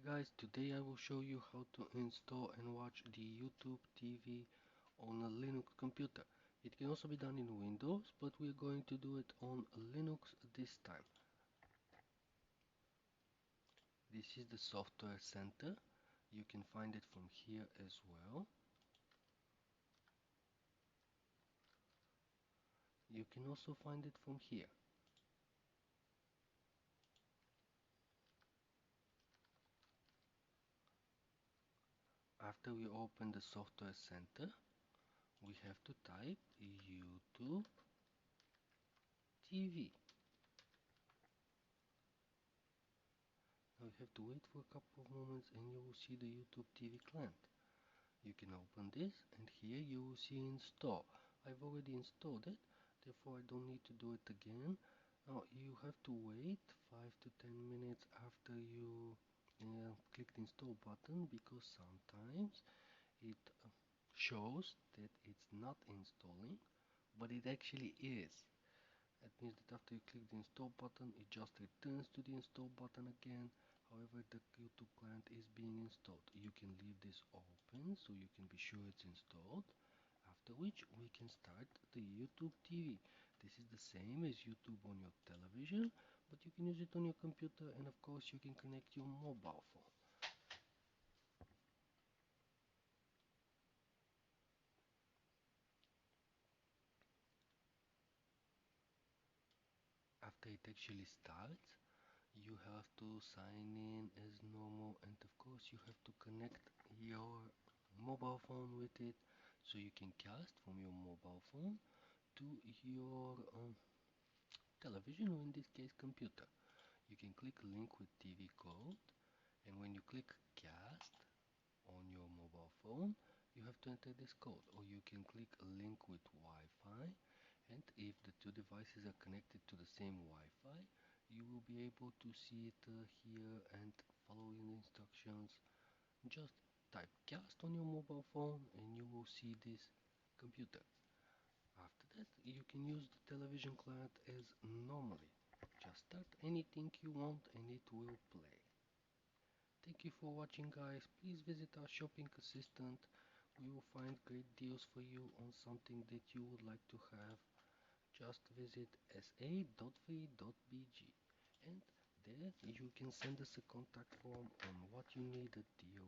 Guys, today I will show you how to install and watch the YouTube TV on a Linux computer. It can also be done in Windows, but we're going to do it on Linux this time. This is the software center. You can find it from here as well. You can also find it from here. After we open the software center, we have to type YouTube TV. Now you have to wait for a couple of moments and you will see the YouTube TV client. You can open this and here you will see install. I've already installed it, therefore I don't need to do it again. Now you have to wait 5 to 10 minutes after you click the install button, because sometimes it shows that it's not installing, but it actually is. That means that after you click the install button, it just returns to the install button again. However, the YouTube client is being installed. You can leave this open so you can be sure it's installed. After which we can start the YouTube TV. This is the same as YouTube on your television, but you can use it on your computer, and of course you can connect your mobile phone. After it actually starts, you have to sign in as normal, and of course you have to connect your mobile phone with it so you can cast from your mobile phone to your television, or in this case computer. You can click link with TV code, and when you click cast on your mobile phone, you have to enter this code, or you can click link with Wi-Fi, and if the two devices are connected to the same Wi-Fi, you will be able to see it here and following the instructions. Just type cast on your mobile phone and you will see this computer. After that, you can use the television client as normally. Just start anything you want and it will play. Thank you for watching, guys. Please visit our shopping assistant. We will find great deals for you on something that you would like to have. Just visit sa.free.bg, and there you can send us a contact form on what you need at your